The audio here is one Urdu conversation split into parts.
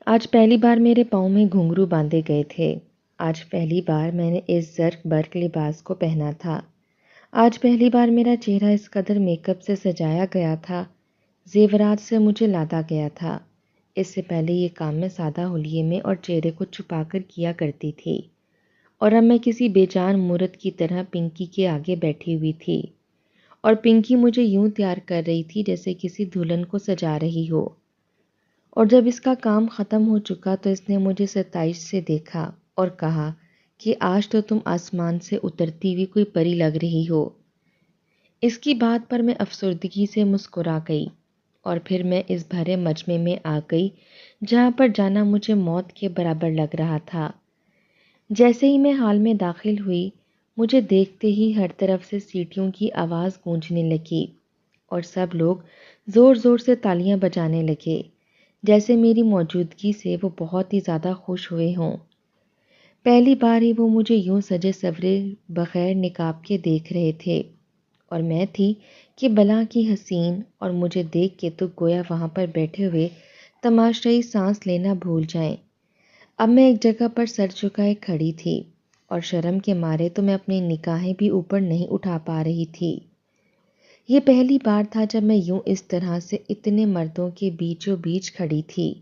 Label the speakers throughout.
Speaker 1: آج پہلی بار میرے پاؤں میں گھنگرو باندھے گئے تھے۔ آج پہلی بار میں نے اس زرق برق لباس کو پہنا تھا۔ آج پہلی بار میرا چہرہ اس قدر میک اپ سے سجایا گیا تھا، زیورات سے مجھے لادا گیا تھا۔ اس سے پہلے یہ کام میں سادہ حلیے میں اور چہرے کو چھپا کر کیا کرتی تھی، اور اب میں کسی بے جان مورت کی طرح پنکی کے آگے بیٹھی ہوئی تھی، اور پنکی مجھے یوں تیار کر رہی تھی جیسے کسی دلہن کو سجا رہی ہو۔ اور جب اس کا کام ختم ہو چکا تو اس نے مجھے ستائش سے دیکھا اور کہا کہ آج تو تم آسمان سے اترتی ہوئی کوئی پری لگ رہی ہو۔ اس کی بات پر میں افسردگی سے مسکرا گئی، اور پھر میں اس بھرے مجمع میں آ گئی جہاں پر جانا مجھے موت کے برابر لگ رہا تھا۔ جیسے ہی میں ہال میں داخل ہوئی، مجھے دیکھتے ہی ہر طرف سے سیٹیوں کی آواز گونجنے لگی اور سب لوگ زور زور سے تالیاں بجانے لگے، جیسے میری موجودگی سے وہ بہت ہی زیادہ خوش ہوئے ہوں۔ پہلی بار ہی وہ مجھے یوں سجے سورے بغیر نقاب کے دیکھ رہے تھے، اور میں تھی کہ بلا کی حسین، اور مجھے دیکھ کے تو گویا وہاں پر بیٹھے ہوئے تماشائی سانس لینا بھول جائیں۔ اب میں ایک جگہ پر سر جھکائے کھڑی تھی، اور شرم کے مارے تو میں اپنی نگاہیں بھی اوپر نہیں اٹھا پا رہی تھی۔ یہ پہلی بار تھا جب میں یوں اس طرح سے اتنے مردوں کے بیچوں بیچ کھڑی تھی۔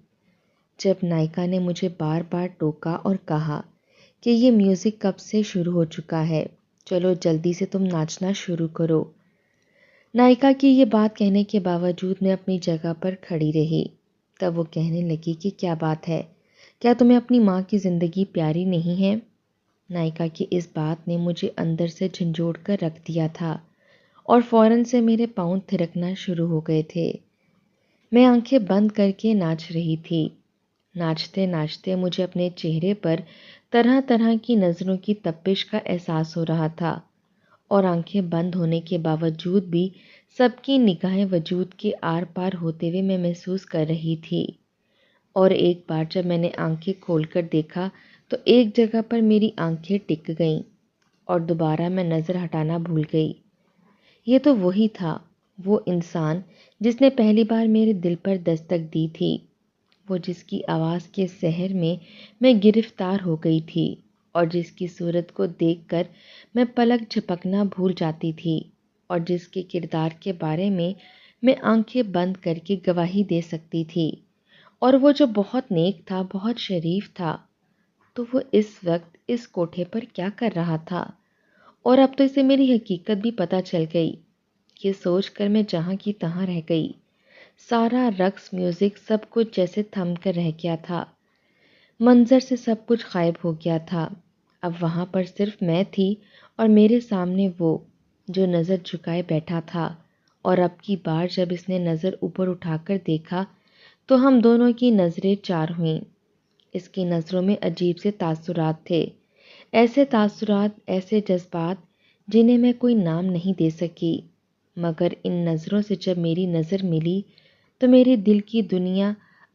Speaker 1: جب نائکا نے مجھے بار بار ٹوکا اور کہا کہ یہ میوزک کب سے شروع ہو چکا ہے، چلو جلدی سے تم ناچنا شروع کرو۔ نائکا کی یہ بات کہنے کے باوجود میں اپنی جگہ پر کھڑی رہی۔ تب وہ کہنے لگی کہ کیا بات ہے، کیا تمہیں اپنی ماں کی زندگی پیاری نہیں ہے؟ نائکا کی اس بات نے مجھے اندر سے جھنجھوڑ کر رکھ دیا تھا، اور فوراً سے میرے پاؤں تھرکنا شروع ہو گئے تھے۔ میں آنکھیں بند کر کے ناچ رہی تھی۔ ناچتے ناچتے مجھے اپنے چہرے پر طرح طرح کی نظروں کی تپش کا احساس ہو رہا تھا، اور آنکھیں بند ہونے کے باوجود بھی سب کی نگاہیں وجود کے آر پار ہوتے ہوئے میں محسوس کر رہی تھی۔ اور ایک بار جب میں نے آنکھیں کھول کر دیکھا تو ایک جگہ پر میری آنکھیں ٹک گئیں، اور دوبارہ میں نظر ہٹانا بھول گئی۔ یہ تو وہی تھا، وہ انسان جس نے پہلی بار میرے دل پر دستک دی تھی، وہ جس کی آواز کے سحر میں گرفتار ہو گئی تھی، اور جس کی صورت کو دیکھ کر میں پلک جھپکنا بھول جاتی تھی، اور جس کے کردار کے بارے میں آنکھیں بند کر کے گواہی دے سکتی تھی، اور وہ جو بہت نیک تھا، بہت شریف تھا، تو وہ اس وقت اس کوٹھے پر کیا کر رہا تھا؟ اور اب تو اسے میری حقیقت بھی پتہ چل گئی۔ یہ سوچ کر میں جہاں کی تہاں رہ گئی۔ سارا رقص، میوزک، سب کچھ جیسے تھم کر رہ گیا تھا۔ منظر سے سب کچھ غائب ہو گیا تھا۔ اب وہاں پر صرف میں تھی، اور میرے سامنے وہ جو نظر جھکائے بیٹھا تھا، اور اب کی بار جب اس نے نظر اوپر اٹھا کر دیکھا تو ہم دونوں کی نظریں چار ہوئیں۔ اس کی نظروں میں عجیب سے تاثرات تھے، ایسے تاثرات، ایسے جذبات جنہیں میں کوئی نام نہیں دے سکی، مگر ان نظروں سے جب میری نظر ملی تو میرے دل کی دنیا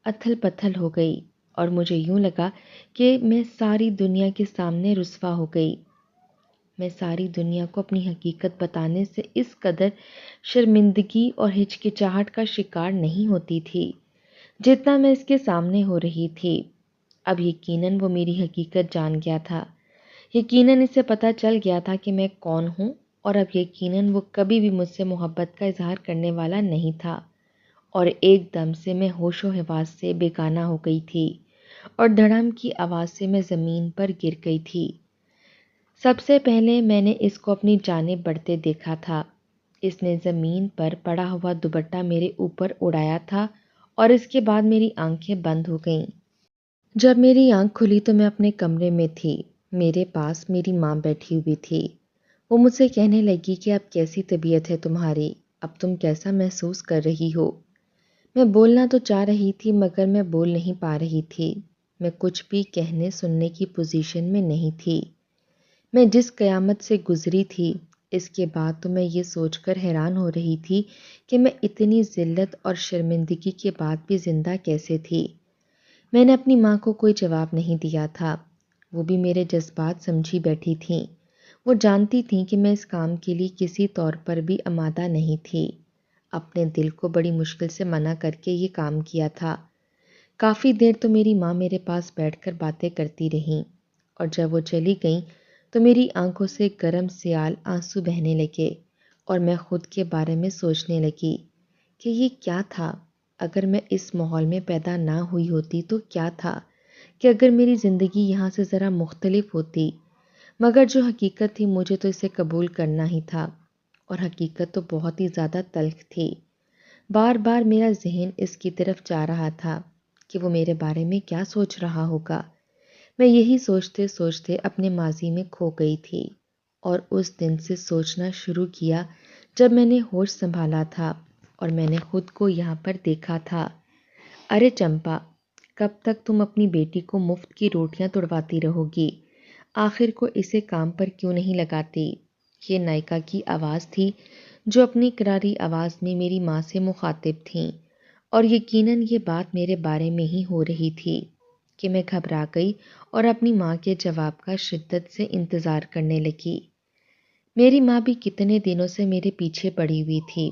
Speaker 1: اتھل پتھل ہو گئی، اور مجھے یوں لگا کہ میں ساری دنیا کے سامنے رسوا ہو گئی۔ میں ساری دنیا کو اپنی حقیقت بتانے سے اس قدر شرمندگی اور ہچکچاہٹ کا شکار نہیں ہوتی تھی جتنا میں اس کے سامنے ہو رہی تھی۔ اب یقیناً وہ میری حقیقت جان گیا تھا، یقیناً اسے پتہ چل گیا تھا کہ میں کون ہوں، اور اب یقیناً وہ کبھی بھی مجھ سے محبت کا اظہار کرنے والا نہیں تھا۔ اور ایک دم سے میں ہوش و حواس سے بیگانہ ہو گئی تھی، اور دھڑم کی آواز سے میں زمین پر گر گئی تھی۔ سب سے پہلے میں نے اس کو اپنی جانب بڑھتے دیکھا تھا۔ اس نے زمین پر پڑا ہوا دوپٹہ میرے اوپر اڑایا تھا، اور اس کے بعد میری آنکھیں بند ہو گئیں۔ جب میری آنکھ کھلی تو میں اپنے کمرے میں تھی۔ میرے پاس میری ماں بیٹھی ہوئی تھی۔ وہ مجھ سے کہنے لگی کہ اب کیسی طبیعت ہے تمہاری، اب تم کیسا محسوس کر رہی ہو؟ میں بولنا تو چاہ رہی تھی مگر میں بول نہیں پا رہی تھی۔ میں کچھ بھی کہنے سننے کی پوزیشن میں نہیں تھی۔ میں جس قیامت سے گزری تھی، اس کے بعد تو میں یہ سوچ کر حیران ہو رہی تھی کہ میں اتنی ذلت اور شرمندگی کے بعد بھی زندہ کیسے تھی۔ میں نے اپنی ماں کو کوئی جواب نہیں دیا تھا۔ وہ بھی میرے جذبات سمجھی بیٹھی تھیں۔ وہ جانتی تھیں کہ میں اس کام کے لیے کسی طور پر بھی آمادہ نہیں تھی۔ اپنے دل کو بڑی مشکل سے منع کر کے یہ کام کیا تھا۔ کافی دیر تو میری ماں میرے پاس بیٹھ کر باتیں کرتی رہیں، اور جب وہ چلی گئیں تو میری آنکھوں سے گرم سیال آنسو بہنے لگے اور میں خود کے بارے میں سوچنے لگی کہ یہ کیا تھا؟ اگر میں اس ماحول میں پیدا نہ ہوئی ہوتی تو کیا تھا؟ کہ اگر میری زندگی یہاں سے ذرا مختلف ہوتی، مگر جو حقیقت تھی مجھے تو اسے قبول کرنا ہی تھا، اور حقیقت تو بہت ہی زیادہ تلخ تھی۔ بار بار میرا ذہن اس کی طرف جا رہا تھا کہ وہ میرے بارے میں کیا سوچ رہا ہوگا۔ میں یہی سوچتے سوچتے اپنے ماضی میں کھو گئی تھی، اور اس دن سے سوچنا شروع کیا جب میں نے ہوش سنبھالا تھا اور میں نے خود کو یہاں پر دیکھا تھا۔ ارے چمپا، کب تک تم اپنی بیٹی کو مفت کی روٹیاں توڑواتی رہو گی؟ آخر کو اسے کام پر کیوں نہیں لگاتی؟ یہ نائکا کی آواز تھی، جو اپنی کراری آواز میں میری ماں سے مخاطب تھیں، اور یقیناً یہ بات میرے بارے میں ہی ہو رہی تھی کہ میں گھبرا گئی اور اپنی ماں کے جواب کا شدت سے انتظار کرنے لگی۔ میری ماں بھی کتنے دنوں سے میرے پیچھے پڑی ہوئی تھی۔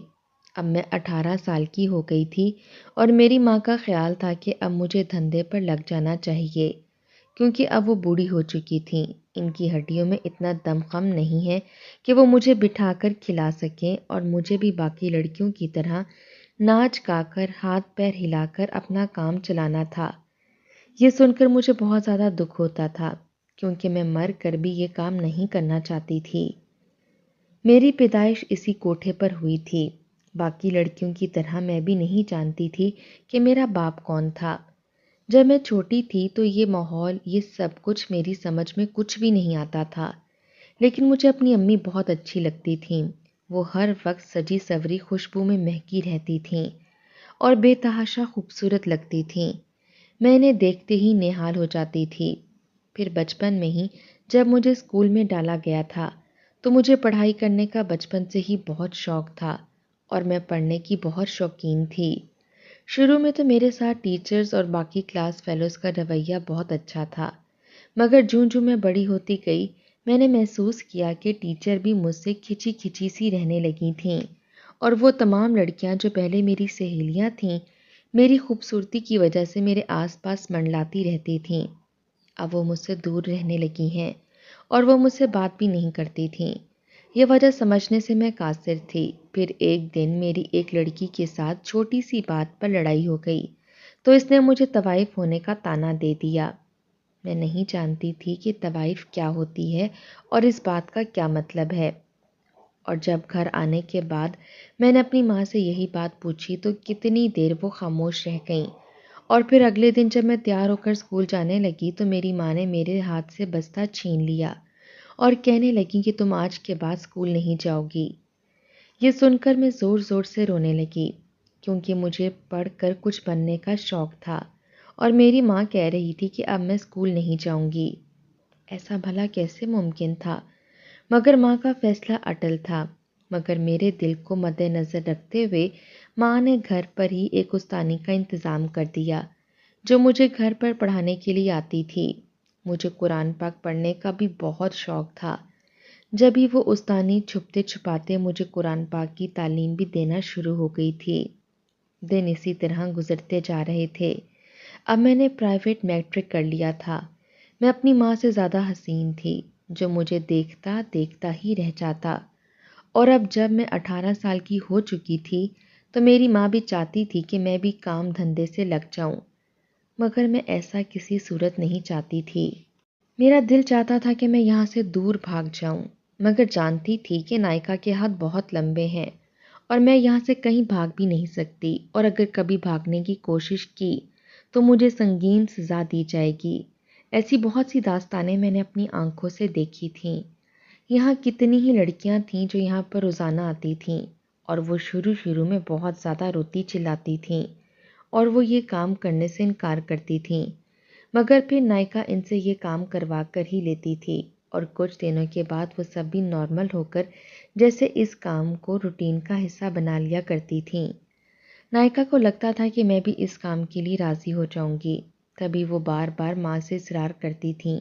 Speaker 1: اب میں 18 سال کی ہو گئی تھی، اور میری ماں کا خیال تھا کہ اب مجھے دھندے پر لگ جانا چاہیے، کیونکہ اب وہ بوڑھی ہو چکی تھیں۔ ان کی ہڈیوں میں اتنا دم خم نہیں ہے کہ وہ مجھے بٹھا کر کھلا سکیں، اور مجھے بھی باقی لڑکیوں کی طرح ناچ گا کر ہاتھ پیر ہلا کر اپنا کام چلانا تھا۔ یہ سن کر مجھے بہت زیادہ دکھ ہوتا تھا، کیونکہ میں مر کر بھی یہ کام نہیں کرنا چاہتی تھی۔ میری پیدائش اسی کوٹھے پر ہوئی تھی۔ باقی لڑکیوں کی طرح میں بھی نہیں جانتی تھی کہ میرا باپ کون تھا۔ جب میں چھوٹی تھی تو یہ ماحول، یہ سب کچھ میری سمجھ میں کچھ بھی نہیں آتا تھا، لیکن مجھے اپنی امی بہت اچھی لگتی تھیں۔ وہ ہر وقت سجی سوری خوشبو میں مہکی رہتی تھیں اور بے تحاشا خوبصورت لگتی تھیں۔ میں انہیں دیکھتے ہی نہال ہو جاتی تھی۔ پھر بچپن میں ہی جب مجھے اسکول میں ڈالا گیا تھا تو مجھے پڑھائی کرنے کا بچپن سے ہی بہت شوق تھا، اور میں پڑھنے کی بہت شوقین تھی۔ شروع میں تو میرے ساتھ ٹیچرز اور باقی کلاس فیلوز کا رویہ بہت اچھا تھا، مگر جوں میں بڑی ہوتی گئی میں نے محسوس کیا کہ ٹیچر بھی مجھ سے کھچی کھچی سی رہنے لگی تھیں، اور وہ تمام لڑکیاں جو پہلے میری سہیلیاں تھیں، میری خوبصورتی کی وجہ سے میرے آس پاس منڈلاتی رہتی تھیں، اب وہ مجھ سے دور رہنے لگی ہیں، اور وہ مجھ سے بات بھی نہیں کرتی تھیں۔ یہ وجہ سمجھنے سے میں قاصر تھی۔ پھر ایک دن میری ایک لڑکی کے ساتھ چھوٹی سی بات پر لڑائی ہو گئی تو اس نے مجھے طوائف ہونے کا طعنہ دے دیا۔ میں نہیں جانتی تھی کہ طوائف کیا ہوتی ہے اور اس بات کا کیا مطلب ہے، اور جب گھر آنے کے بعد میں نے اپنی ماں سے یہی بات پوچھی تو کتنی دیر وہ خاموش رہ گئیں، اور پھر اگلے دن جب میں تیار ہو کر اسکول جانے لگی تو میری ماں نے میرے ہاتھ سے بستہ چھین لیا اور کہنے لگی کہ تم آج کے بعد اسکول نہیں جاؤ گی۔ یہ سن کر میں زور زور سے رونے لگی، کیونکہ مجھے پڑھ کر کچھ بننے کا شوق تھا، اور میری ماں کہہ رہی تھی کہ اب میں اسکول نہیں جاؤں گی۔ ایسا بھلا کیسے ممکن تھا؟ مگر ماں کا فیصلہ اٹل تھا۔ مگر میرے دل کو مد نظر رکھتے ہوئے ماں نے گھر پر ہی ایک استانی کا انتظام کر دیا، جو مجھے گھر پر پڑھانے کے لیے آتی تھی۔ مجھے قرآن پاک پڑھنے کا بھی بہت شوق تھا۔ جب ہی وہ استانی چھپتے چھپاتے مجھے قرآن پاک کی تعلیم بھی دینا شروع ہو گئی تھی۔ دن اسی طرح گزرتے جا رہے تھے۔ اب میں نے پرائیویٹ میٹرک کر لیا تھا۔ میں اپنی ماں سے زیادہ حسین تھی، جو مجھے دیکھتا دیکھتا ہی رہ جاتا، اور اب جب میں 18 سال کی ہو چکی تھی تو میری ماں بھی چاہتی تھی کہ میں بھی کام دھندے سے لگ جاؤں، مگر میں ایسا کسی صورت نہیں چاہتی تھی۔ میرا دل چاہتا تھا کہ میں یہاں سے دور بھاگ جاؤں، مگر جانتی تھی کہ نائکا کے ہاتھ بہت لمبے ہیں اور میں یہاں سے کہیں بھاگ بھی نہیں سکتی، اور اگر کبھی بھاگنے کی کوشش کی تو مجھے سنگین سزا دی جائے گی۔ ایسی بہت سی داستانیں میں نے اپنی آنکھوں سے دیکھی تھیں۔ یہاں کتنی ہی لڑکیاں تھیں جو یہاں پر روزانہ آتی تھیں، اور وہ شروع میں بہت زیادہ روتی چلاتی تھیں اور وہ یہ کام کرنے سے انکار کرتی تھیں، مگر پھر نائکا ان سے یہ کام کروا کر ہی لیتی تھی، اور کچھ دنوں کے بعد وہ سب بھی نارمل ہو کر جیسے اس کام کو روٹین کا حصہ بنا لیا کرتی تھیں۔ نائکا کو لگتا تھا کہ میں بھی اس کام کے لیے راضی ہو جاؤں گی، تبھی وہ بار بار ماں سے اصرار کرتی تھیں،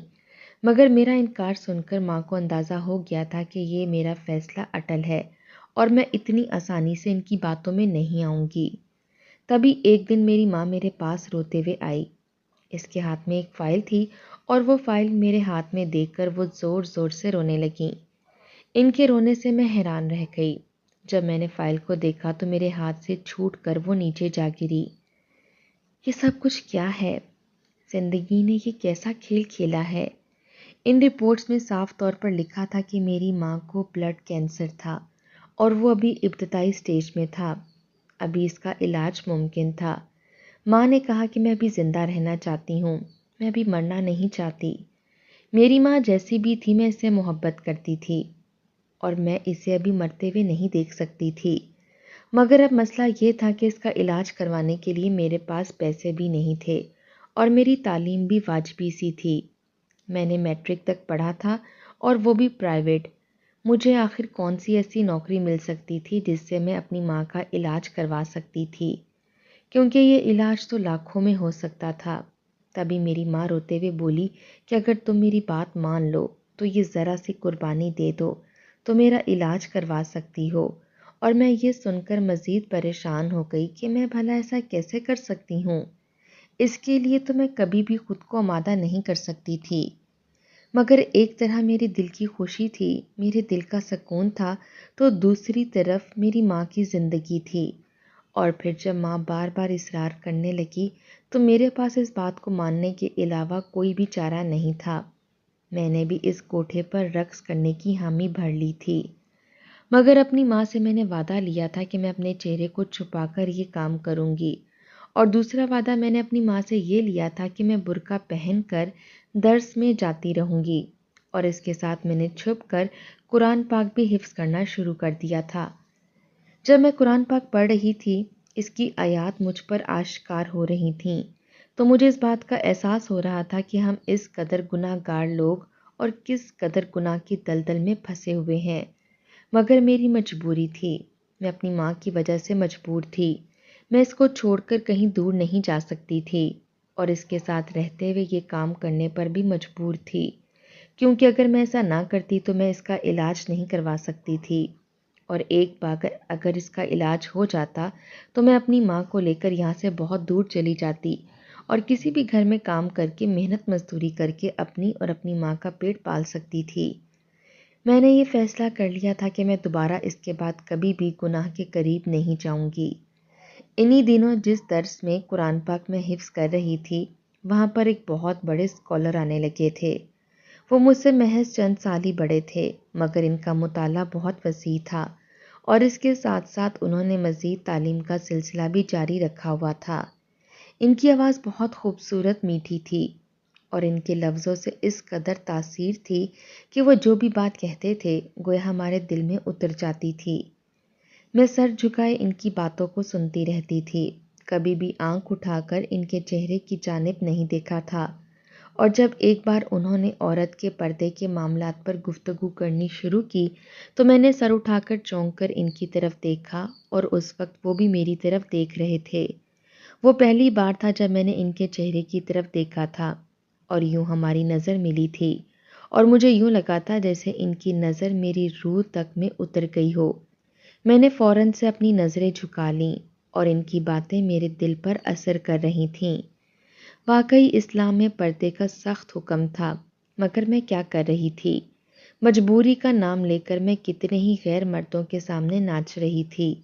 Speaker 1: مگر میرا انکار سن کر ماں کو اندازہ ہو گیا تھا کہ یہ میرا فیصلہ اٹل ہے اور میں اتنی آسانی سے ان کی باتوں میں نہیں آؤں گی۔ تبھی ایک دن میری ماں میرے پاس روتے ہوئے آئی۔ اس کے ہاتھ میں ایک فائل تھی اور وہ فائل میرے ہاتھ میں دیکھ کر وہ زور زور سے رونے لگیں۔ ان کے رونے سے میں حیران رہ گئی۔ جب میں نے فائل کو دیکھا تو میرے ہاتھ سے چھوٹ کر وہ نیچے جا گری۔ یہ سب کچھ کیا ہے؟ زندگی نے یہ کیسا کھیل کھیلا ہے؟ ان رپورٹس میں صاف طور پر لکھا تھا کہ میری ماں کو بلڈ کینسر تھا اور وہ ابھی ابتدائی سٹیج میں تھا۔ ابھی اس کا علاج ممکن تھا۔ ماں نے کہا کہ میں ابھی زندہ رہنا چاہتی ہوں، میں ابھی مرنا نہیں چاہتی۔ میری ماں جیسی بھی تھی میں اس سے محبت کرتی تھی اور میں اسے ابھی مرتے ہوئے نہیں دیکھ سکتی تھی، مگر اب مسئلہ یہ تھا کہ اس کا علاج کروانے کے لیے میرے پاس پیسے بھی نہیں تھے اور میری تعلیم بھی واجبی سی تھی۔ میں نے میٹرک تک پڑھا تھا اور وہ بھی پرائیویٹ۔ مجھے آخر کون سی ایسی نوکری مل سکتی تھی جس سے میں اپنی ماں کا علاج کروا سکتی تھی، کیونکہ یہ علاج تو لاکھوں میں ہو سکتا تھا۔ تبھی میری ماں روتے ہوئے بولی کہ اگر تم میری بات مان لو تو یہ ذرا سی قربانی دے دو تو میرا علاج کروا سکتی ہو۔ اور میں یہ سن کر مزید پریشان ہو گئی کہ میں بھلا ایسا کیسے کر سکتی ہوں؟ اس کے لیے تو میں کبھی بھی خود کو آمادہ نہیں کر سکتی تھی، مگر ایک طرح میرے دل کی خوشی تھی، میرے دل کا سکون تھا، تو دوسری طرف میری ماں کی زندگی تھی۔ اور پھر جب ماں بار بار اصرار کرنے لگی تو میرے پاس اس بات کو ماننے کے علاوہ کوئی بھی چارہ نہیں تھا۔ میں نے بھی اس کوٹھے پر رقص کرنے کی حامی بھر لی تھی، مگر اپنی ماں سے میں نے وعدہ لیا تھا کہ میں اپنے چہرے کو چھپا کر یہ کام کروں گی، اور دوسرا وعدہ میں نے اپنی ماں سے یہ لیا تھا کہ میں برقع پہن کر درس میں جاتی رہوں گی، اور اس کے ساتھ میں نے چھپ کر قرآن پاک بھی حفظ کرنا شروع کر دیا تھا۔ جب میں قرآن پاک پڑھ رہی تھی، اس کی آیات مجھ پر آشکار ہو رہی تھیں، تو مجھے اس بات کا احساس ہو رہا تھا کہ ہم اس قدر گناہ گار لوگ اور کس قدر گناہ کی دلدل میں پھنسے ہوئے ہیں، مگر میری مجبوری تھی، میں اپنی ماں کی وجہ سے مجبور تھی، میں اس کو چھوڑ کر کہیں دور نہیں جا سکتی تھی، اور اس کے ساتھ رہتے ہوئے یہ کام کرنے پر بھی مجبور تھی، کیونکہ اگر میں ایسا نہ کرتی تو میں اس کا علاج نہیں کروا سکتی تھی، اور ایک بار اگر اس کا علاج ہو جاتا تو میں اپنی ماں کو لے کر یہاں سے بہت دور چلی جاتی اور کسی بھی گھر میں کام کر کے محنت مزدوری کر کے اپنی اور اپنی ماں کا پیٹ پال سکتی تھی۔ میں نے یہ فیصلہ کر لیا تھا کہ میں دوبارہ اس کے بعد کبھی بھی گناہ کے قریب نہیں جاؤں گی۔ انہی دنوں جس درس میں قرآن پاک میں حفظ کر رہی تھی، وہاں پر ایک بہت بڑے اسکالر آنے لگے تھے۔ وہ مجھ سے محض چند سال ہی بڑے تھے، مگر ان کا مطالعہ بہت وسیع تھا، اور اس کے ساتھ ساتھ انہوں نے مزید تعلیم کا سلسلہ بھی جاری رکھا ہوا تھا۔ ان کی آواز بہت خوبصورت میٹھی تھی، اور ان کے لفظوں سے اس قدر تاثیر تھی کہ وہ جو بھی بات کہتے تھے گویا ہمارے دل میں اتر جاتی تھی۔ میں سر جھکائے ان کی باتوں کو سنتی رہتی تھی، کبھی بھی آنکھ اٹھا کر ان کے چہرے کی جانب نہیں دیکھا تھا، اور جب ایک بار انہوں نے عورت کے پردے کے معاملات پر گفتگو کرنی شروع کی تو میں نے سر اٹھا کر چونک کر ان کی طرف دیکھا، اور اس وقت وہ بھی میری طرف دیکھ رہے تھے۔ وہ پہلی بار تھا جب میں نے ان کے چہرے کی طرف دیکھا تھا، اور یوں ہماری نظر ملی تھی، اور مجھے یوں لگا تھا جیسے ان کی نظر میری روح تک میں اتر گئی ہو۔ میں نے فوراً سے اپنی نظریں جھکا لیں، اور ان کی باتیں میرے دل پر اثر کر رہی تھیں۔ واقعی اسلام میں پردے کا سخت حکم تھا، مگر میں کیا کر رہی تھی؟ مجبوری کا نام لے کر میں کتنے ہی غیر مردوں کے سامنے ناچ رہی تھی۔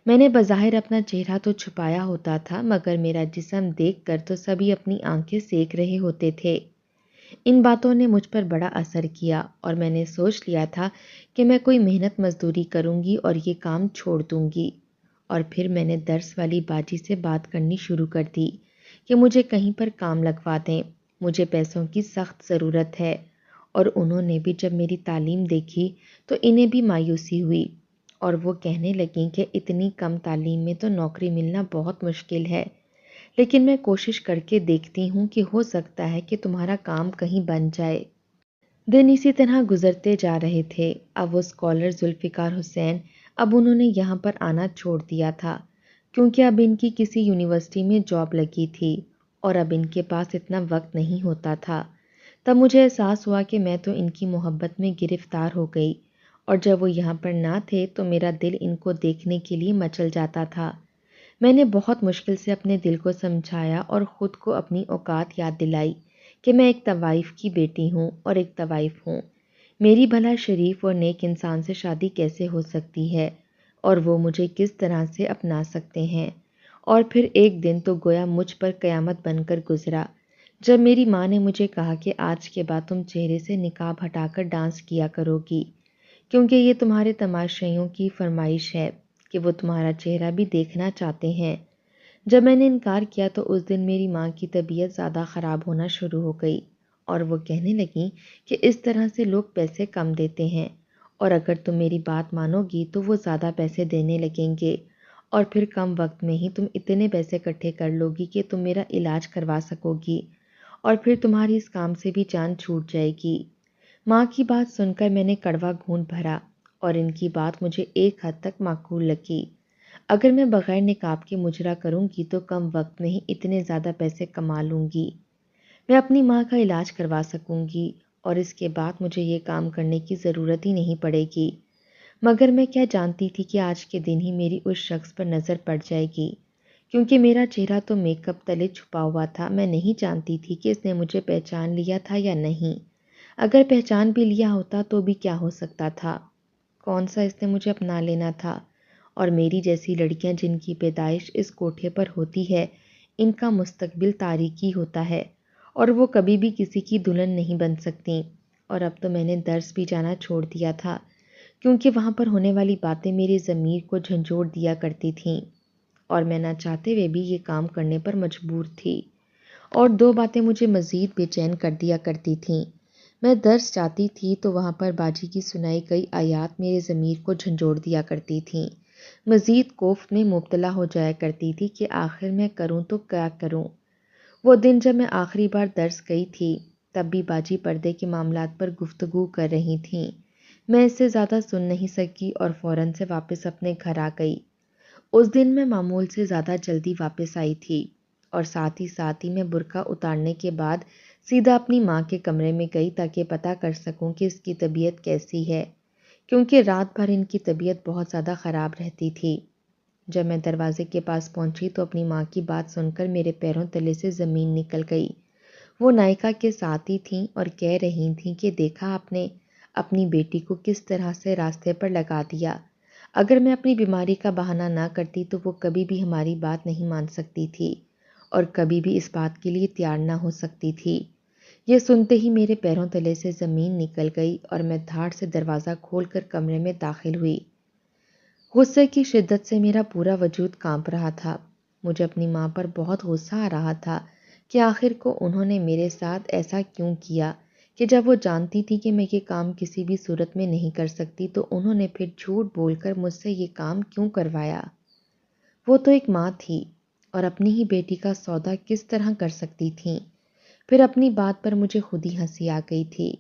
Speaker 1: میں نے بظاہر اپنا چہرہ تو چھپایا ہوتا تھا، مگر میرا جسم دیکھ کر تو سبھی اپنی آنکھیں سینک رہے ہوتے تھے۔ ان باتوں نے مجھ پر بڑا اثر کیا، اور میں نے سوچ لیا تھا کہ میں کوئی محنت مزدوری کروں گی اور یہ کام چھوڑ دوں گی۔ اور پھر میں نے درس والی باجی سے بات کرنی شروع کر دی کہ مجھے کہیں پر کام لگوا دیں، مجھے پیسوں کی سخت ضرورت ہے، اور انہوں نے بھی جب میری تعلیم دیکھی تو انہیں بھی مایوسی ہوئی، اور وہ کہنے لگیں کہ اتنی کم تعلیم میں تو نوکری ملنا بہت مشکل ہے، لیکن میں کوشش کر کے دیکھتی ہوں کہ ہو سکتا ہے کہ تمہارا کام کہیں بن جائے۔ دن اسی طرح گزرتے جا رہے تھے۔ اب وہ اسکالر ذوالفقار حسین، اب انہوں نے یہاں پر آنا چھوڑ دیا تھا، کیونکہ اب ان کی کسی یونیورسٹی میں جاب لگی تھی، اور اب ان کے پاس اتنا وقت نہیں ہوتا تھا۔ تب مجھے احساس ہوا کہ میں تو ان کی محبت میں گرفتار ہو گئی، اور جب وہ یہاں پر نہ تھے تو میرا دل ان کو دیکھنے کے لیے مچل جاتا تھا۔ میں نے بہت مشکل سے اپنے دل کو سمجھایا اور خود کو اپنی اوقات یاد دلائی کہ میں ایک طوائف کی بیٹی ہوں اور ایک طوائف ہوں۔ میری بھلا شریف اور نیک انسان سے شادی کیسے ہو سکتی ہے اور وہ مجھے کس طرح سے اپنا سکتے ہیں؟ اور پھر ایک دن تو گویا مجھ پر قیامت بن کر گزرا جب میری ماں نے مجھے کہا کہ آج کے بعد تم چہرے سے نقاب ہٹا کر ڈانس کیا کرو گی، کیونکہ یہ تمہارے تماشائیوں کی فرمائش ہے کہ وہ تمہارا چہرہ بھی دیکھنا چاہتے ہیں۔ جب میں نے انکار کیا تو اس دن میری ماں کی طبیعت زیادہ خراب ہونا شروع ہو گئی اور وہ کہنے لگیں کہ اس طرح سے لوگ پیسے کم دیتے ہیں اور اگر تم میری بات مانو گی تو وہ زیادہ پیسے دینے لگیں گے اور پھر کم وقت میں ہی تم اتنے پیسے اکٹھے کر لو گی کہ تم میرا علاج کروا سکو گی اور پھر تمہاری اس کام سے بھی جان چھوٹ جائے گی۔ ماں کی بات سن کر میں نے کڑوا گھونٹ بھرا اور ان کی بات مجھے ایک حد تک معقول لگی۔ اگر میں بغیر نقاب کے مجرا کروں گی تو کم وقت میں ہی اتنے زیادہ پیسے کما لوں گی، میں اپنی ماں کا علاج کروا سکوں گی اور اس کے بعد مجھے یہ کام کرنے کی ضرورت ہی نہیں پڑے گی۔ مگر میں کیا جانتی تھی کہ آج کے دن ہی میری اس شخص پر نظر پڑ جائے گی، کیونکہ میرا چہرہ تو میک اپ تلے چھپا ہوا تھا۔ میں نہیں جانتی تھی کہ اس نے مجھے پہچان لیا تھا یا نہیں۔ اگر پہچان بھی لیا ہوتا تو بھی کیا ہو سکتا تھا؟ کون سا اس نے مجھے اپنا لینا تھا؟ اور میری جیسی لڑکیاں جن کی پیدائش اس کوٹھے پر ہوتی ہے، ان کا مستقبل تاریکی ہوتا ہے اور وہ کبھی بھی کسی کی دلہن نہیں بن سکتی۔ اور اب تو میں نے درس بھی جانا چھوڑ دیا تھا کیونکہ وہاں پر ہونے والی باتیں میری ضمیر کو جھنجھوڑ دیا کرتی تھیں اور میں نہ چاہتے ہوئے بھی یہ کام کرنے پر مجبور تھی۔ اور دو باتیں مجھے مزید بے چین کر دیا کرتی تھیں۔ میں درس جاتی تھی تو وہاں پر باجی کی سنائی کئی آیات میرے ضمیر کو جھنجھوڑ دیا کرتی تھیں، مزید کوفت میں مبتلا ہو جایا کرتی تھی کہ آخر میں کروں تو کیا کروں۔ وہ دن جب میں آخری بار درس گئی تھی تب بھی باجی پردے کے معاملات پر گفتگو کر رہی تھیں۔ میں اس سے زیادہ سن نہیں سکی اور فوراً سے واپس اپنے گھر آ گئی۔ اس دن میں معمول سے زیادہ جلدی واپس آئی تھی اور ساتھ ہی میں برقع اتارنے کے بعد سیدھا اپنی ماں کے کمرے میں گئی تاکہ پتہ کر سکوں کہ اس کی طبیعت کیسی ہے، کیونکہ رات بھر ان کی طبیعت بہت زیادہ خراب رہتی تھی۔ جب میں دروازے کے پاس پہنچی تو اپنی ماں کی بات سن کر میرے پیروں تلے سے زمین نکل گئی۔ وہ نائکا کے ساتھ ہی تھیں اور کہہ رہی تھیں کہ دیکھا آپ نے اپنی بیٹی کو کس طرح سے راستے پر لگا دیا۔ اگر میں اپنی بیماری کا بہانہ نہ کرتی تو وہ کبھی بھی ہماری بات نہیں مان سکتی تھی اور کبھی بھی اس بات کے لیے تیار نہ ہو سکتی تھی۔ یہ سنتے ہی میرے پیروں تلے سے زمین نکل گئی اور میں دھاڑ سے دروازہ کھول کر کمرے میں داخل ہوئی۔ غصے کی شدت سے میرا پورا وجود کانپ رہا تھا۔ مجھے اپنی ماں پر بہت غصہ آ رہا تھا کہ آخر کو انہوں نے میرے ساتھ ایسا کیوں کیا کہ جب وہ جانتی تھی کہ میں یہ کام کسی بھی صورت میں نہیں کر سکتی تو انہوں نے پھر جھوٹ بول کر مجھ سے یہ کام کیوں کروایا۔ وہ تو ایک ماں تھی اور اپنی ہی بیٹی کا سودا کس طرح کر سکتی تھیں۔ پھر اپنی بات پر مجھے خود ہی ہنسی آ گئی تھی۔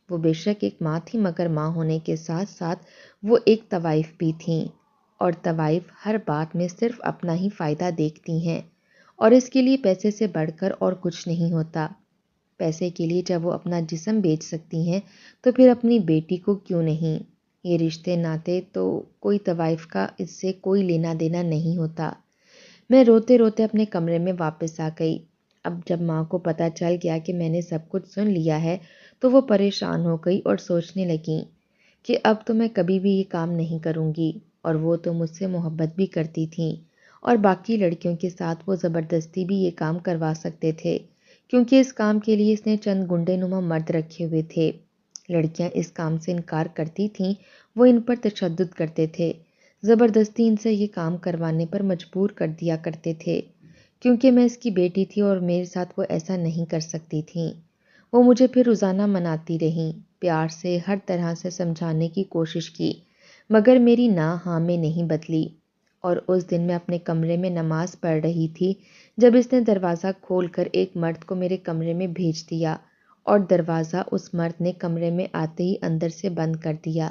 Speaker 1: وہ بے شک ایک ماں تھی مگر ماں ہونے کے ساتھ ساتھ وہ ایک طوائف بھی تھیں اور طوائف ہر بات میں صرف اپنا ہی فائدہ دیکھتی ہیں اور اس کے لیے پیسے سے بڑھ کر اور کچھ نہیں ہوتا۔ پیسے کے لیے جب وہ اپنا جسم بیچ سکتی ہیں تو پھر اپنی بیٹی کو کیوں نہیں؟ یہ رشتے ناتے تو کوئی طوائف کا اس سے کوئی لینا دینا نہیں ہوتا۔ میں روتے روتے اپنے کمرے میں واپس آ گئی۔ اب جب ماں کو پتہ چل گیا کہ میں نے سب کچھ سن لیا ہے تو وہ پریشان ہو گئی اور سوچنے لگیں کہ اب تو میں کبھی بھی یہ کام نہیں کروں گی، اور وہ تو مجھ سے محبت بھی کرتی تھیں اور باقی لڑکیوں کے ساتھ وہ زبردستی بھی یہ کام کروا سکتے تھے کیونکہ اس کام کے لیے اس نے چند گنڈے نما مرد رکھے ہوئے تھے۔ لڑکیاں اس کام سے انکار کرتی تھیں، وہ ان پر تشدد کرتے تھے، زبردستی ان سے یہ کام کروانے پر مجبور کر دیا کرتے تھے کیونکہ میں اس کی بیٹی تھی اور میرے ساتھ وہ ایسا نہیں کر سکتی تھیں۔ وہ مجھے پھر روزانہ مناتی رہیں، پیار سے ہر طرح سے سمجھانے کی کوشش کی مگر میری نہ ہاں میں نہیں بدلی۔ اور اس دن میں اپنے کمرے میں نماز پڑھ رہی تھی جب اس نے دروازہ کھول کر ایک مرد کو میرے کمرے میں بھیج دیا اور دروازہ اس مرد نے کمرے میں آتے ہی اندر سے بند کر دیا۔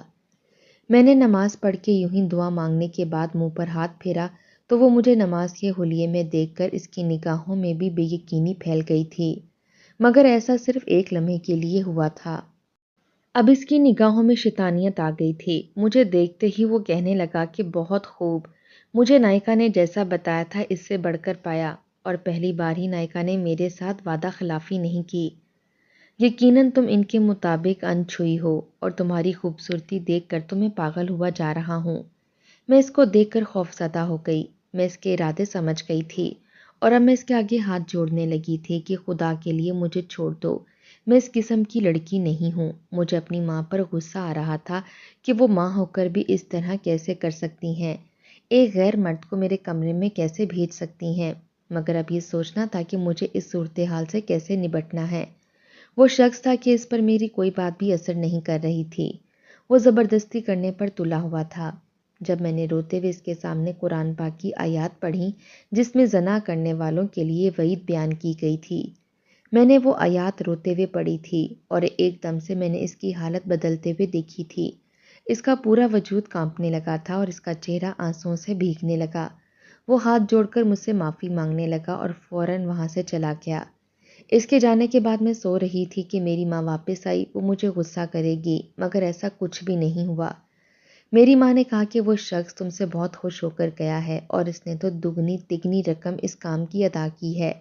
Speaker 1: میں نے نماز پڑھ کے یوں ہی دعا مانگنے کے بعد منہ پر ہاتھ پھیرا تو وہ مجھے نماز کے حلیے میں دیکھ کر اس کی نگاہوں میں بھی بے یقینی پھیل گئی تھی، مگر ایسا صرف ایک لمحے کے لیے ہوا تھا۔ اب اس کی نگاہوں میں شیطانیت آ گئی تھی۔ مجھے دیکھتے ہی وہ کہنے لگا کہ بہت خوب، مجھے نائکا نے جیسا بتایا تھا اس سے بڑھ کر پایا، اور پہلی بار ہی نائکا نے میرے ساتھ وعدہ خلافی نہیں کی۔ یقیناً تم ان کے مطابق انچھوئی ہو، اور تمہاری خوبصورتی دیکھ کر تو میں پاگل ہوا جا رہا ہوں۔ میں اس کو دیکھ کر خوفزدہ ہو گئی۔ میں اس کے ارادے سمجھ گئی تھی، اور اب میں اس کے آگے ہاتھ جوڑنے لگی تھی کہ خدا کے لیے مجھے چھوڑ دو، میں اس قسم کی لڑکی نہیں ہوں۔ مجھے اپنی ماں پر غصہ آ رہا تھا کہ وہ ماں ہو کر بھی اس طرح کیسے کر سکتی ہیں، ایک غیر مرد کو میرے کمرے میں کیسے بھیج سکتی ہیں، مگر اب یہ سوچنا تھا کہ مجھے اس صورتحال سے کیسے نبٹنا ہے۔ وہ شخص تھا کہ اس پر میری کوئی بات بھی اثر نہیں کر رہی تھی، وہ زبردستی کرنے پر تلا ہوا تھا۔ جب میں نے روتے ہوئے اس کے سامنے قرآن پاک کی آیات پڑھی جس میں زنا کرنے والوں کے لیے وعید بیان کی گئی تھی، میں نے وہ آیات روتے ہوئے پڑھی تھی، اور ایک دم سے میں نے اس کی حالت بدلتے ہوئے دیکھی تھی۔ اس کا پورا وجود کانپنے لگا تھا اور اس کا چہرہ آنسوؤں سے بھیگنے لگا۔ وہ ہاتھ جوڑ کر مجھ سے معافی مانگنے لگا اور فوراً وہاں سے چلا گیا۔ اس کے جانے کے بعد میں سو رہی تھی کہ میری ماں واپس آئی، وہ مجھے غصہ کرے گی، مگر ایسا کچھ بھی نہیں ہوا۔ میری ماں نے کہا کہ وہ شخص تم سے بہت خوش ہو کر گیا ہے، اور اس نے تو دگنی تگنی رقم اس کام کی ادا کی ہے۔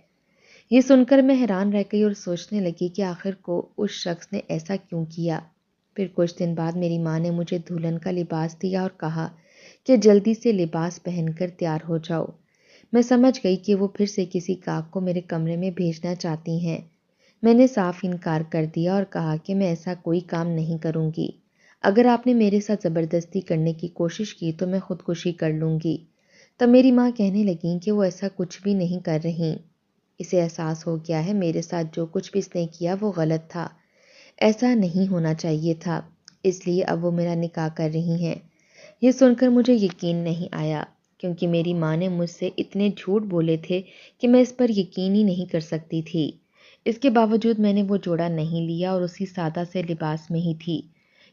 Speaker 1: یہ سن کر میں حیران رہ گئی اور سوچنے لگی کہ آخر کو اس شخص نے ایسا کیوں کیا۔ پھر کچھ دن بعد میری ماں نے مجھے دلہن کا لباس دیا اور کہا کہ جلدی سے لباس پہن کر تیار ہو جاؤ۔ میں سمجھ گئی کہ وہ پھر سے کسی کاک کو میرے کمرے میں بھیجنا چاہتی ہیں۔ میں نے صاف انکار کر دیا اور کہا کہ میں ایسا کوئی کام نہیں کروں گی۔ اگر آپ نے میرے ساتھ زبردستی کرنے کی کوشش کی تو میں خودکشی کر لوں گی۔ تب میری ماں کہنے لگیں کہ وہ ایسا کچھ بھی نہیں کر رہی۔ اسے احساس ہو گیا ہے میرے ساتھ جو کچھ بھی اس نے کیا وہ غلط تھا، ایسا نہیں ہونا چاہیے تھا، اس لیے اب وہ میرا نکاح کر رہی ہیں۔ یہ سن کر مجھے یقین نہیں آیا، کیونکہ میری ماں نے مجھ سے اتنے جھوٹ بولے تھے کہ میں اس پر یقین ہی نہیں کر سکتی تھی۔ اس کے باوجود میں نے وہ جوڑا نہیں لیا اور اسی سادہ سے لباس میں ہی تھی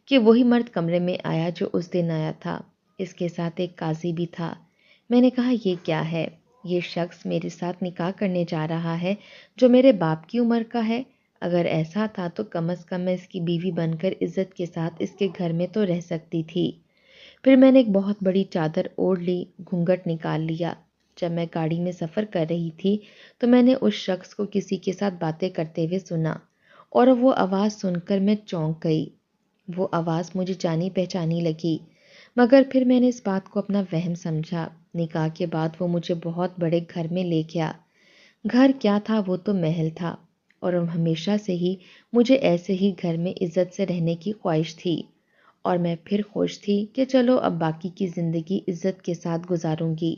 Speaker 1: کہ وہی مرد کمرے میں آیا جو اس دن آیا تھا۔ اس کے ساتھ ایک قاضی بھی تھا۔ میں نے کہا یہ کیا ہے؟ یہ شخص میرے ساتھ نکاح کرنے جا رہا ہے جو میرے باپ کی عمر کا ہے۔ اگر ایسا تھا تو کم از کم میں اس کی بیوی بن کر عزت کے ساتھ اس کے گھر میں تو رہ سکتی تھی۔ پھر میں نے ایک بہت بڑی چادر اوڑھ لی، گھونگھٹ نکال لیا۔ جب میں گاڑی میں سفر کر رہی تھی تو میں نے اس شخص کو کسی کے ساتھ باتیں کرتے ہوئے سنا، اور وہ آواز سن کر میں چونک گئی۔ وہ آواز مجھے جانی پہچانی لگی، مگر پھر میں نے اس بات کو اپنا وہم سمجھا۔ نکاح کے بعد وہ مجھے بہت بڑے گھر میں لے گیا۔ گھر کیا تھا، وہ تو محل تھا، اور ہمیشہ سے ہی مجھے ایسے ہی گھر میں عزت سے رہنے کی خواہش تھی، اور میں پھر خوش تھی کہ چلو اب باقی کی زندگی عزت کے ساتھ گزاروں گی۔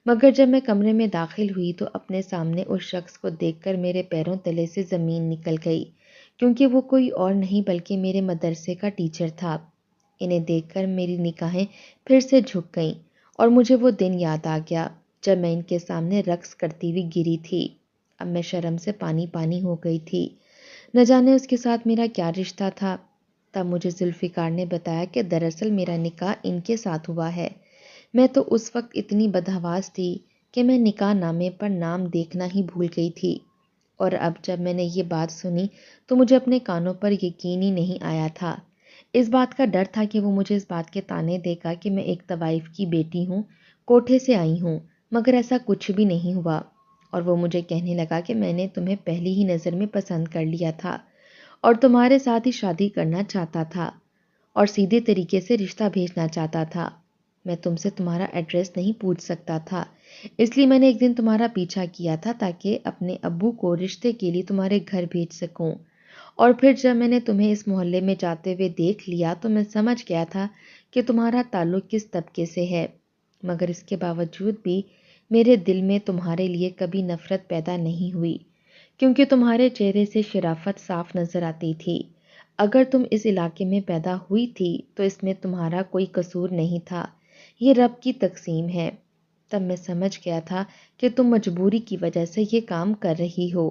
Speaker 1: مگر جب میں کمرے میں داخل ہوئی تو اپنے سامنے اس شخص کو دیکھ کر میرے پیروں تلے سے زمین نکل گئی، کیونکہ وہ کوئی اور نہیں بلکہ میرے مدرسے کا ٹیچر تھا۔ انہیں دیکھ کر میری نگاہیں پھر سے جھک گئیں، اور مجھے وہ دن یاد آ گیا جب میں ان کے سامنے رقص کرتی ہوئی گری تھی۔ اب میں شرم سے پانی پانی ہو گئی تھی۔ نہ جانے اس کے ساتھ میرا کیا رشتہ تھا۔ تب مجھے ذوالفقار نے بتایا کہ دراصل میرا نکاح ان کے ساتھ ہوا ہے۔ میں تو اس وقت اتنی بدحواس تھی کہ میں نکاح نامے پر نام دیکھنا ہی بھول گئی تھی، اور اب جب میں نے یہ بات سنی تو مجھے اپنے کانوں پر یقین ہی نہیں آیا تھا۔ اس بات کا ڈر تھا کہ وہ مجھے اس بات کے طعنے دے گا کہ میں ایک طوائف کی بیٹی ہوں، کوٹھے سے آئی ہوں، مگر ایسا کچھ بھی نہیں ہوا، اور وہ مجھے کہنے لگا کہ میں نے تمہیں پہلی ہی نظر میں پسند کر لیا تھا اور تمہارے ساتھ ہی شادی کرنا چاہتا تھا اور سیدھے طریقے سے رشتہ بھیجنا چاہتا تھا۔ میں تم سے تمہارا ایڈریس نہیں پوچھ سکتا تھا، اس لیے میں نے ایک دن تمہارا پیچھا کیا تھا تاکہ اپنے ابو کو رشتے کے لیے تمہارے گھر بھیج سکوں، اور پھر جب میں نے تمہیں اس محلے میں جاتے ہوئے دیکھ لیا تو میں سمجھ گیا تھا کہ تمہارا تعلق کس طبقے سے ہے، مگر اس کے باوجود بھی میرے دل میں تمہارے لیے کبھی نفرت پیدا نہیں ہوئی، کیونکہ تمہارے چہرے سے شرافت صاف نظر آتی تھی۔ اگر تم اس علاقے میں پیدا ہوئی تھی تو اس میں تمہارا کوئی قصور نہیں تھا، یہ رب کی تقسیم ہے۔ تب میں سمجھ گیا تھا کہ تم مجبوری کی وجہ سے یہ کام کر رہی ہو۔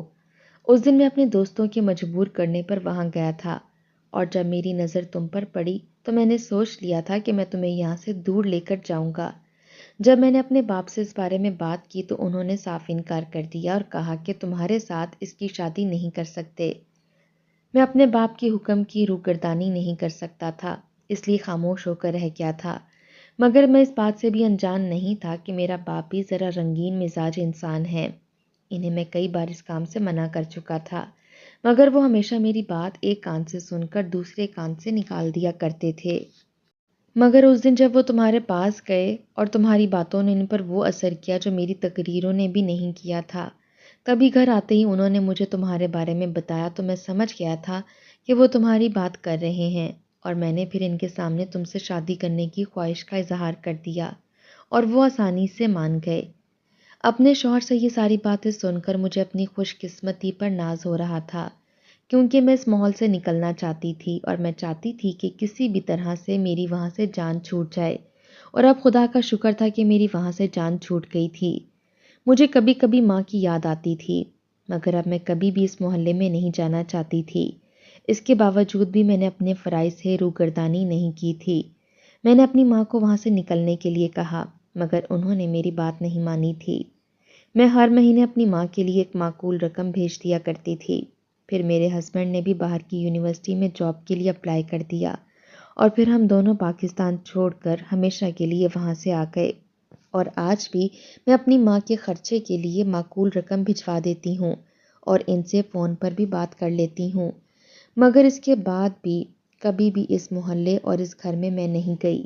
Speaker 1: اس دن میں اپنے دوستوں کے مجبور کرنے پر وہاں گیا تھا، اور جب میری نظر تم پر پڑی تو میں نے سوچ لیا تھا کہ میں تمہیں یہاں سے دور لے کر جاؤں گا۔ جب میں نے اپنے باپ سے اس بارے میں بات کی تو انہوں نے صاف انکار کر دیا اور کہا کہ تمہارے ساتھ اس کی شادی نہیں کر سکتے۔ میں اپنے باپ کے حکم کی روگردانی نہیں کر سکتا تھا، اس لیے خاموش ہو کر رہ گیا تھا۔ مگر میں اس بات سے بھی انجان نہیں تھا کہ میرا باپ بھی ذرا رنگین مزاج انسان ہے۔ انہیں میں کئی بار اس کام سے منع کر چکا تھا، مگر وہ ہمیشہ میری بات ایک کان سے سن کر دوسرے کان سے نکال دیا کرتے تھے۔ مگر اس دن جب وہ تمہارے پاس گئے اور تمہاری باتوں نے ان پر وہ اثر کیا جو میری تقریروں نے بھی نہیں کیا تھا، تبھی گھر آتے ہی انہوں نے مجھے تمہارے بارے میں بتایا تو میں سمجھ گیا تھا کہ وہ تمہاری بات کر رہے ہیں، اور میں نے پھر ان کے سامنے تم سے شادی کرنے کی خواہش کا اظہار کر دیا اور وہ آسانی سے مان گئے۔ اپنے شوہر سے یہ ساری باتیں سن کر مجھے اپنی خوش قسمتی پر ناز ہو رہا تھا، کیونکہ میں اس ماحول سے نکلنا چاہتی تھی اور میں چاہتی تھی کہ کسی بھی طرح سے میری وہاں سے جان چھوٹ جائے، اور اب خدا کا شکر تھا کہ میری وہاں سے جان چھوٹ گئی تھی۔ مجھے کبھی کبھی ماں کی یاد آتی تھی، مگر اب میں کبھی بھی اس محلے میں نہیں جانا چاہتی تھی۔ اس کے باوجود بھی میں نے اپنے فرائض سے روگردانی نہیں کی تھی۔ میں نے اپنی ماں کو وہاں سے نکلنے کے لیے کہا، مگر انہوں نے میری بات نہیں مانی تھی۔ میں ہر مہینے اپنی ماں کے لیے ایک معقول رقم بھیج دیا کرتی تھی۔ پھر میرے ہسبینڈ نے بھی باہر کی یونیورسٹی میں جاب کے لیے اپلائی کر دیا، اور پھر ہم دونوں پاکستان چھوڑ کر ہمیشہ کے لیے وہاں سے آ گئے، اور آج بھی میں اپنی ماں کے خرچے کے لیے معقول رقم بھجوا دیتی ہوں اور ان سے فون پر بھی بات کر لیتی ہوں، مگر اس کے بعد بھی کبھی بھی اس محلے اور اس گھر میں نہیں گئی۔